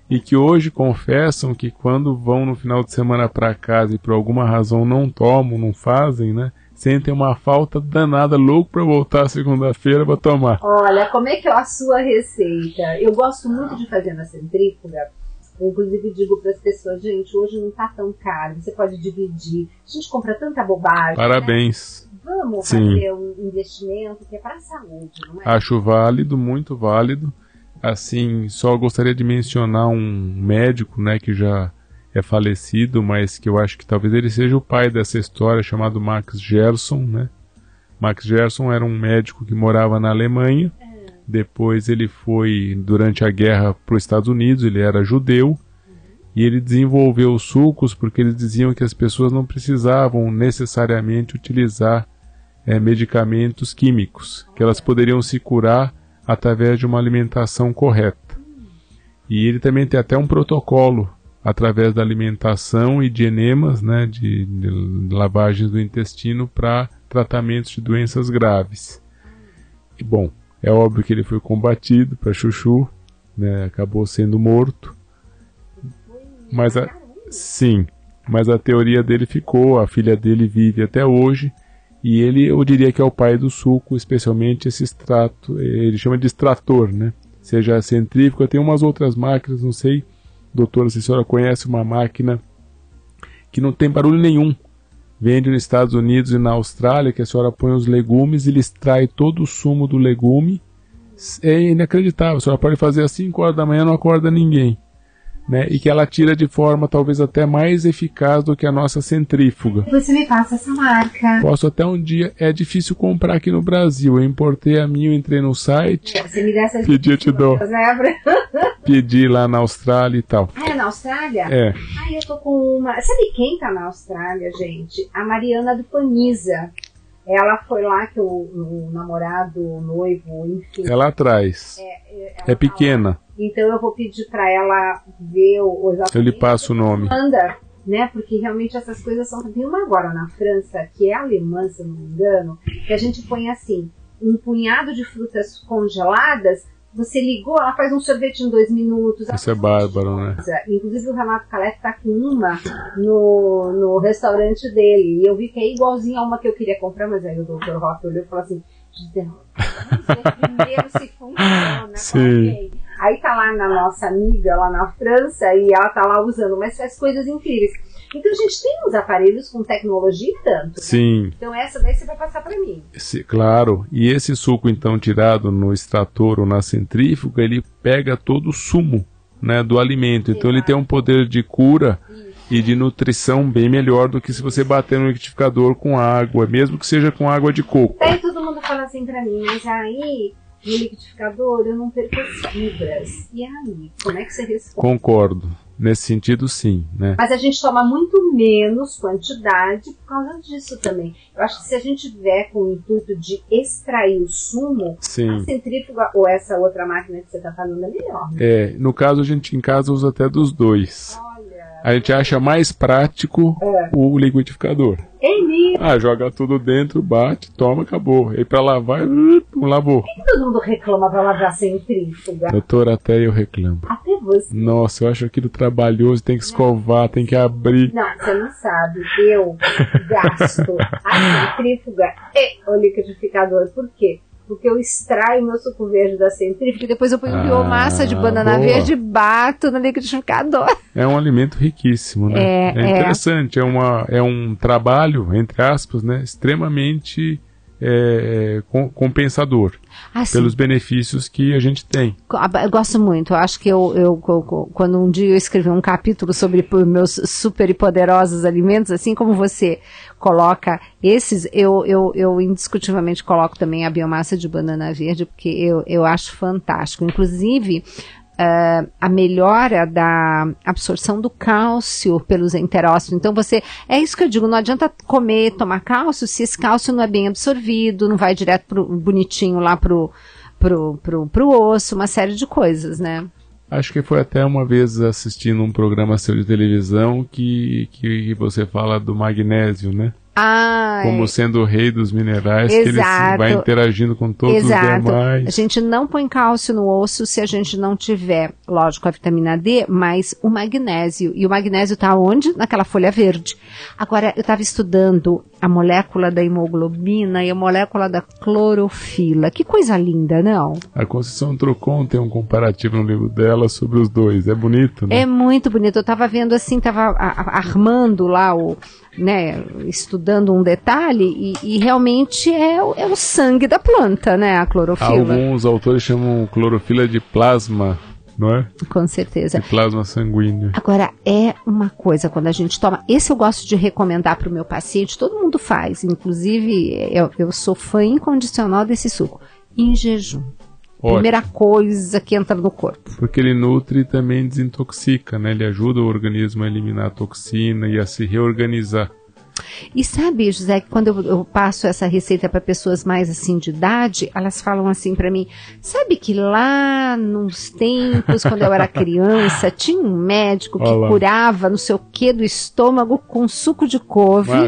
E que hoje confessam que quando vão no final de semana para casa e por alguma razão não tomam, não fazem, né? Sentem uma falta danada, louco para voltar segunda-feira para tomar. Olha, como é que é a sua receita? Eu gosto muito de fazer na centrífuga. Eu, inclusive, digo para as pessoas, gente, hoje não tá tão caro, você pode dividir. A gente compra tanta bobagem. Parabéns. Né? Vamos fazer um investimento que é para a saúde, não é? Acho válido, muito válido. Assim, só gostaria de mencionar um médico, né, que já é falecido, mas que eu acho que talvez ele seja o pai dessa história, chamado Max Gerson, né? Max Gerson era um médico que morava na Alemanha. Depois ele foi, durante a guerra, para os Estados Unidos, ele era judeu. E ele desenvolveu os sucos porque eles diziam que as pessoas não precisavam necessariamente utilizar medicamentos químicos, que elas poderiam se curar através de uma alimentação correta. E ele também tem até um protocolo através da alimentação e de enemas, né, de lavagens do intestino para tratamentos de doenças graves. E, bom, é óbvio que ele foi combatido para chuchu, né, acabou sendo morto. Mas mas a teoria dele ficou, a filha dele vive até hoje, e ele, eu diria que é o pai do suco, especialmente esse extrato, ele chama de extrator, né? Seja a centrífuga, tem umas outras máquinas, não sei, doutora, se a senhora conhece uma máquina que não tem barulho nenhum, vende nos Estados Unidos e na Austrália, que a senhora põe os legumes, ele extrai todo o sumo do legume, é inacreditável, a senhora pode fazer às 5 horas da manhã, não acorda ninguém. Né, e que ela tira de forma talvez até mais eficaz do que a nossa centrífuga. Você me passa essa marca. Posso até um dia, é difícil comprar aqui no Brasil. Eu importei a minha, eu entrei no site, você me dá essa pedi, eu te dou. Pedi lá na Austrália e tal. Ah, é na Austrália? É. Ai, eu tô com uma... Sabe quem tá na Austrália, gente? A Mariana do Paniza. Ela foi lá que o namorado, o noivo, enfim... É lá atrás. É pequena. Tá, então eu vou pedir para ela ver o exatamente. Eu lhe passo o nome. Manda, né? Porque realmente essas coisas são... Tem uma agora na França, que é alemã, se eu não me engano, que a gente põe assim, um punhado de frutas congeladas, você ligou, ela faz um sorvete em 2 minutos. Isso é bárbaro, né? Inclusive o Renato Calef tá com uma no restaurante dele. E eu vi que é igualzinha a uma que eu queria comprar, mas aí o Dr. Rock olhou e falou assim, vamos ver primeiro se funciona. Sim. Okay. Aí tá lá na nossa amiga, lá na França, e ela tá lá usando, mas faz coisas incríveis. Então a gente tem uns aparelhos com tecnologia e tanto. Né? Sim. Então essa daí você vai passar para mim. Claro. E esse suco então tirado no extrator ou na centrífuga, ele pega todo o sumo, né, do alimento. Então ele tem um poder de cura e de nutrição bem melhor do que se você bater no liquidificador com água, mesmo que seja com água de coco. Aí todo mundo fala assim pra mim, mas aí no liquidificador eu não perco as fibras. E aí, como é que você responde? Concordo. Nesse sentido, sim, né? Mas a gente toma muito menos quantidade por causa disso também. Eu acho que se a gente tiver com o intuito de extrair o sumo, sim, a centrífuga ou essa outra máquina que você está falando é melhor. Né? É, no caso a gente em casa usa até dos dois. A gente acha mais prático o liquidificador. É mesmo? Ah, joga tudo dentro, bate, toma, acabou. E pra lavar, lavou. Por que todo mundo reclama pra lavar centrífuga? Doutor, até eu reclamo. Até ovos. Nossa, eu acho aquilo trabalhoso, tem que escovar, tem que abrir. Não, você não sabe, eu gasto a centrífuga e o liquidificador. Por quê? Porque eu extraio meu suco verde da centrífuga e depois eu ponho biomassa de banana verde e bato no liquidificador. É um alimento riquíssimo, né? É interessante, é um trabalho, entre aspas, né, extremamente compensador pelos benefícios que a gente tem. Eu gosto muito. Eu acho que quando um dia eu escrevi um capítulo sobre meus super e poderosos alimentos, assim como você coloca esses, eu indiscutivelmente coloco também a biomassa de banana verde, porque eu acho fantástico. Inclusive, a melhora da absorção do cálcio pelos enterócitos. Então é isso que eu digo, não adianta comer, tomar cálcio, se esse cálcio não é bem absorvido, não vai direto bonitinho lá pro osso, uma série de coisas, né? Acho que foi até uma vez assistindo um programa seu de televisão que você fala do magnésio, né? Como sendo o rei dos minerais, que ele vai interagindo com todos os demais. A gente não põe cálcio no osso se a gente não tiver, lógico, a vitamina D, mas o magnésio. E o magnésio está onde? Naquela folha verde. Agora, eu estava estudando a molécula da hemoglobina e a molécula da clorofila. Que coisa linda, não? A Conceição Trocon tem um comparativo no livro dela sobre os dois. É bonito, né? É muito bonito. Eu estava vendo assim, estava armando lá estudando um detalhe e realmente é o sangue da planta, né, a clorofila. Alguns autores chamam clorofila de plasma, não é? Com certeza. De plasma sanguíneo. Agora, é uma coisa, quando a gente toma, esse eu gosto de recomendar para o meu paciente, todo mundo faz, inclusive eu sou fã incondicional desse suco, em jejum. Ótimo. Primeira coisa que entra no corpo. Porque ele nutre e também desintoxica, né? Ele ajuda o organismo a eliminar a toxina e a se reorganizar. E sabe, José, que quando eu passo essa receita para pessoas mais assim de idade, elas falam assim para mim, sabe que lá nos tempos, quando eu era criança, tinha um médico que curava não sei o que do estômago com suco de couve. Mas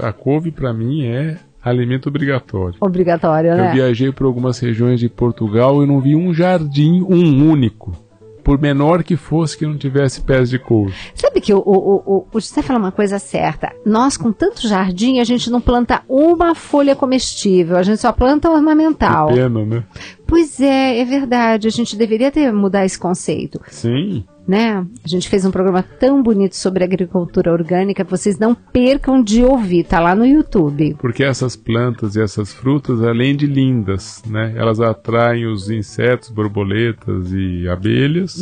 a couve para mim é alimento obrigatório. Obrigatório, né? Eu viajei por algumas regiões de Portugal e não vi um jardim, um único, por menor que fosse, que não tivesse pés de couve. Sabe que o José fala uma coisa certa. Nós, com tanto jardim, a gente não planta uma folha comestível, a gente só planta ornamental. Que pena, né? Pois é verdade. A gente deveria mudar esse conceito. Sim. Né? A gente fez um programa tão bonito sobre agricultura orgânica, vocês não percam de ouvir, tá lá no YouTube. Porque essas plantas e essas frutas, além de lindas, né, elas atraem os insetos, borboletas e abelhas.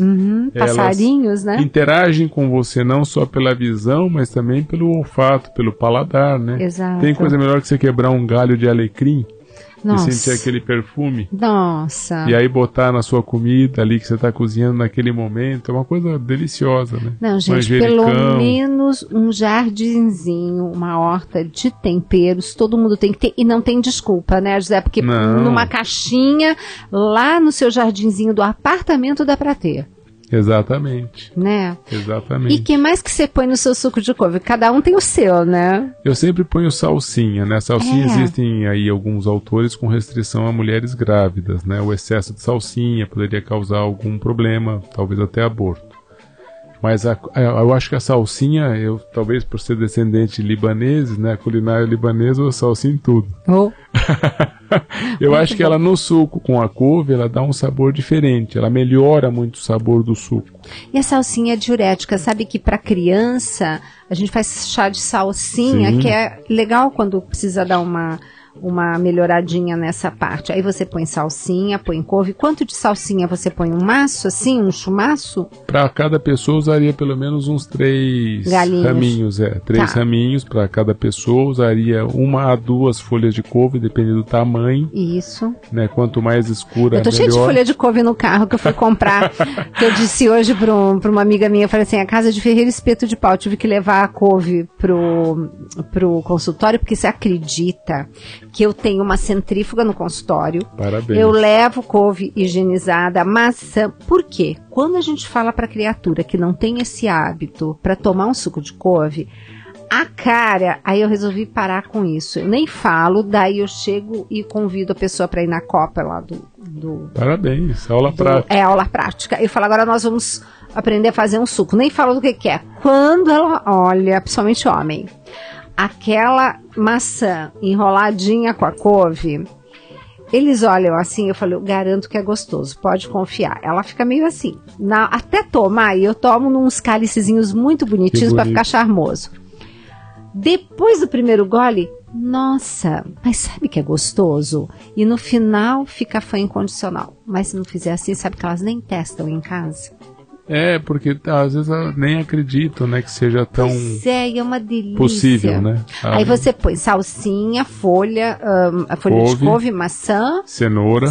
Passarinhos, né? Interagem com você não só pela visão, mas também pelo olfato, pelo paladar, né? Exato. Tem coisa melhor que você quebrar um galho de alecrim? Nossa. E sentir aquele perfume. Nossa. E aí botar na sua comida ali que você está cozinhando naquele momento. É uma coisa deliciosa, né? Não, gente, pelo menos um jardinzinho, uma horta de temperos, todo mundo tem que ter. E não tem desculpa, né, José? Porque numa caixinha, lá no seu jardinzinho do apartamento dá para ter. Exatamente. Né? Exatamente. E que mais que você põe no seu suco de couve? Cada um tem o seu, né? Eu sempre ponho salsinha, né? Salsinha existem aí alguns autores com restrição a mulheres grávidas, né? O excesso de salsinha poderia causar algum problema, talvez até aborto. Mas eu acho que a salsinha, talvez por ser descendente de libaneses, né? A culinária libanesa usa salsinha em tudo. Eu acho que ela no suco com a couve, ela dá um sabor diferente, ela melhora muito o sabor do suco. E a salsinha é diurética, sabe que para criança a gente faz chá de salsinha, que é legal quando precisa dar uma melhoradinha nessa parte. Aí você põe salsinha, põe couve. Quanto de salsinha você põe? Um maço assim, um chumaço? Para cada pessoa usaria pelo menos uns 3 raminhos. 3 raminhos para cada pessoa. Usaria 1 a 2 folhas de couve, dependendo do tamanho. Isso. Né? Quanto mais escura, melhor. Eu tô cheio de folha de couve no carro que eu fui comprar. Que eu disse hoje para uma amiga minha, eu falei assim, a casa de ferreiro espeto de pau. Eu tive que levar a couve pro consultório, porque você acredita que eu tenho uma centrífuga no consultório. Parabéns. Eu levo couve higienizada, maçã. Por quê? Quando a gente fala para a criatura que não tem esse hábito para tomar um suco de couve, aí eu resolvi parar com isso. Eu nem falo, daí eu chego e convido a pessoa para ir na copa lá do Parabéns, aula prática. É, aula prática. Eu falo, agora nós vamos aprender a fazer um suco. Nem falo do que é. Quando ela olha, principalmente homem, aquela maçã enroladinha com a couve, eles olham assim, eu falo, eu garanto que é gostoso, pode confiar. Ela fica meio assim. Até tomar, e eu tomo nos cálicezinhos muito bonitinhos para ficar charmoso. Depois do primeiro gole, nossa, mas sabe que é gostoso? E no final fica fã incondicional. Mas se não fizer assim, sabe que elas nem testam em casa? É, porque às vezes nem acreditam, né, que seja tão é uma delícia. Possível, né? Aí você põe salsinha, folha de couve, maçã, cenoura.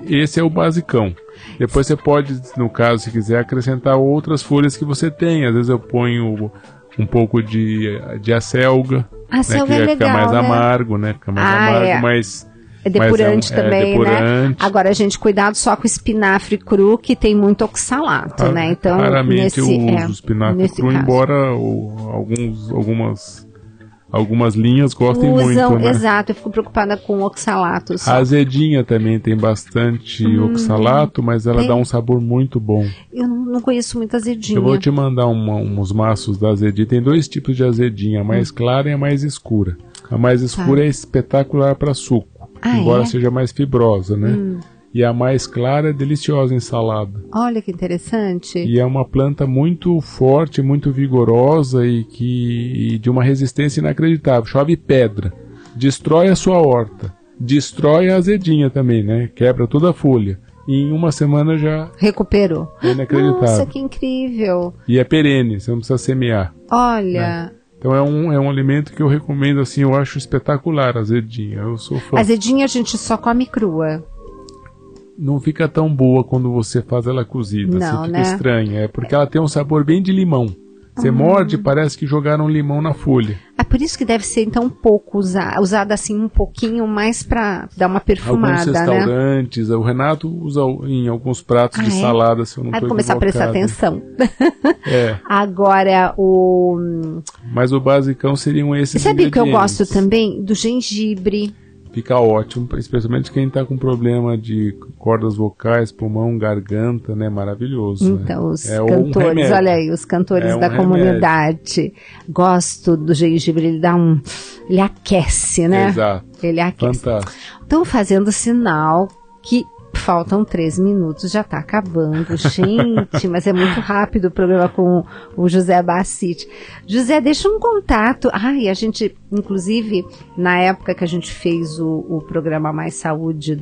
Esse é o basicão. Depois você pode, no caso, se quiser, acrescentar outras folhas que você tem. Às vezes eu ponho um pouco de acelga, né, que é legal, fica mais né? amargo, né? Fica mais amargo, mas... É depurante também, depurante. né? Agora, gente, cuidado só com o espinafre cru, que tem muito oxalato, né? Então, raramente eu uso espinafre cru, caso. embora algumas linhas gostem muito, né? Exato, eu fico preocupada com oxalato. Só. A azedinha também tem bastante oxalato, mas ela dá um sabor muito bom. Eu não conheço muito azedinha. Eu vou te mandar uns maços da azedinha. Tem 2 tipos de azedinha, a mais clara e a mais escura. A mais escura é espetacular para suco. Embora seja mais fibrosa, né? E a mais clara é deliciosa em salada. Olha que interessante. E é uma planta muito forte, muito vigorosa e de uma resistência inacreditável. Chove pedra, destrói a sua horta, destrói a azedinha também, né? Quebra toda a folha. E em uma semana já... recuperou. É inacreditável. Nossa, que incrível. E é perene, você não precisa semear. Olha... Né? Então é um alimento que eu recomendo, assim, eu acho espetacular, a azedinha. Eu sou fã. A azedinha a gente só come crua. Não fica tão boa quando você faz ela cozida. Não, fica né? estranha. É porque ela tem um sabor bem de limão. Você morde e parece que jogaram limão na folha. É por isso que deve ser, então, um pouco usada assim, um pouquinho mais para dar uma perfumada, alguns restaurantes, né? O Renato usa em alguns pratos de salada, se eu não estou equivocado. Começar a prestar atenção. É. Agora, Mas o basicão seriam esses Sabe o que eu ingredientes. gosto também? Do gengibre. Fica ótimo, especialmente quem está com problema de cordas vocais, pulmão, garganta, né? Maravilhoso. Então, né? os cantores, olha aí, os cantores da comunidade. Gosto do gengibre, ele aquece, né? Exato. Ele aquece. Fantástico. Estão fazendo sinal que faltam 3 minutos, já está acabando. Gente, mas é muito rápido o programa com o José Bassiti. José, deixa um contato. A gente, inclusive, na época que a gente fez o programa Mais Saúde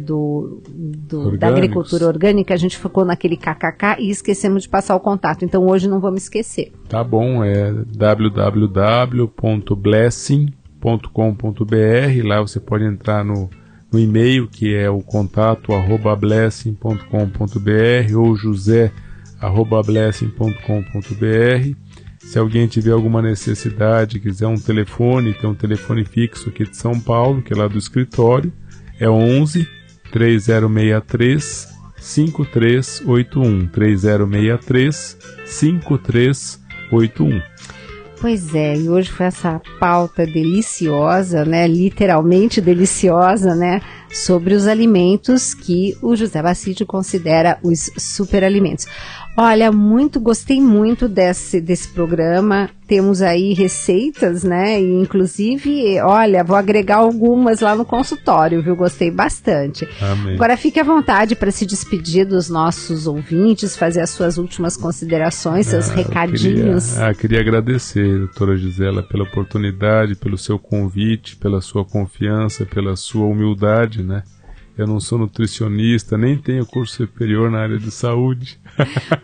da agricultura orgânica, a gente focou naquele KKK e esquecemos de passar o contato. Então, hoje não vamos esquecer. Tá bom, é www.blessing.com.br. Lá você pode entrar no e-mail, que é o contato@blessing.com.br ou josé@blessing.com.br. Se alguém tiver alguma necessidade, quiser um telefone, tem um telefone fixo aqui de São Paulo, que é lá do escritório, é 11 3063 5381, 3063 5381. Pois é, e hoje foi essa pauta deliciosa, né, literalmente deliciosa, né, sobre os alimentos que o José Bassiti considera os superalimentos. Olha, gostei muito desse programa. Temos aí receitas, né? E inclusive, olha, vou agregar algumas lá no consultório, viu? Gostei bastante. Amém. Agora fique à vontade para se despedir dos nossos ouvintes, fazer as suas últimas considerações, seus recadinhos. Queria agradecer, doutora Gisela, pela oportunidade, pelo seu convite, pela sua confiança, pela sua humildade, né? Eu não sou nutricionista, nem tenho curso superior na área de saúde.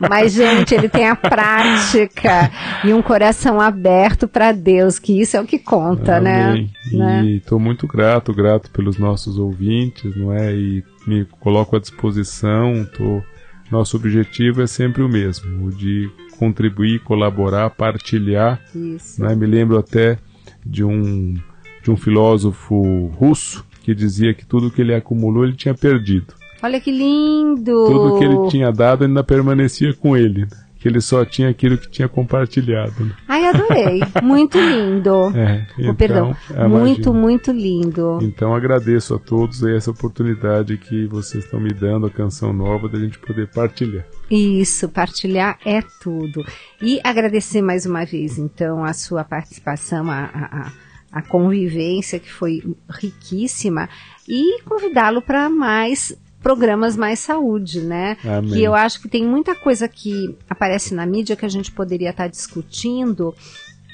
Mas, gente, ele tem a prática e um coração aberto para Deus, que isso é o que conta, Amém. Né? E estou muito grato pelos nossos ouvintes, não é? E me coloco à disposição. Nosso objetivo é sempre o mesmo, o de contribuir, colaborar, partilhar. Isso. Né? Me lembro até de um filósofo russo que dizia que tudo que ele acumulou ele tinha perdido. Olha que lindo! Tudo que ele tinha dado ainda permanecia com ele. que ele só tinha aquilo que tinha compartilhado. Né? Ai, adorei. Muito lindo. Então, Perdão. Muito lindo. Então agradeço a todos essa oportunidade que vocês estão me dando, a Canção Nova, da gente poder partilhar. Isso, partilhar é tudo. E agradecer mais uma vez, então, a sua participação, a convivência, que foi riquíssima, e convidá-lo para mais programas Mais Saúde, né? Amém. Que eu acho que tem muita coisa que aparece na mídia que a gente poderia estar discutindo,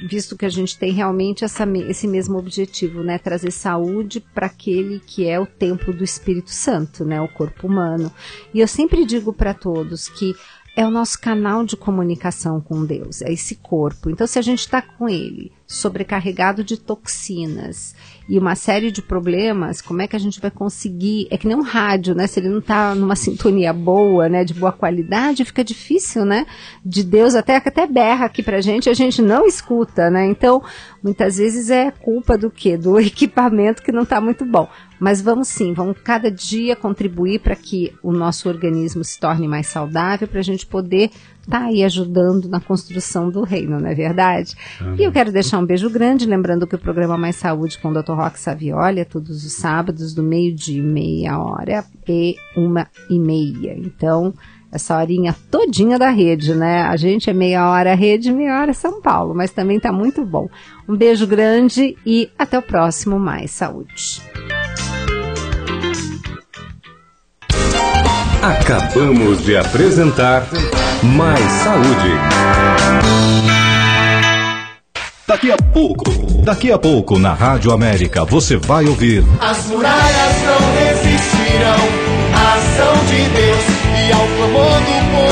visto que a gente tem realmente esse mesmo objetivo, né? Trazer saúde para aquele que é o templo do Espírito Santo, né? O corpo humano. E eu sempre digo para todos que é o nosso canal de comunicação com Deus, é esse corpo. Então, se a gente está com ele sobrecarregado de toxinas e uma série de problemas, como é que a gente vai conseguir? É que nem um rádio, né? Se ele não está numa sintonia boa, né, de boa qualidade, fica difícil, né? De Deus até berra aqui pra gente, a gente não escuta, né? Então, muitas vezes é culpa do quê? Do equipamento que não está muito bom. Mas vamos cada dia contribuir para que o nosso organismo se torne mais saudável, para a gente poder estar aí ajudando na construção do reino, não é verdade? E eu quero deixar um beijo grande, lembrando que o programa Mais Saúde com o Dr. Roque Savioli é todos os sábados, do 12h30 e 1h30. Então, essa horinha todinha da rede, né? A gente é meia hora rede, meia hora São Paulo, mas também tá muito bom. Um beijo grande e até o próximo Mais Saúde. Acabamos de apresentar Mais Saúde. Daqui a pouco na Rádio América você vai ouvir. As muralhas não resistirão à ação de Deus e ao clamor do povo.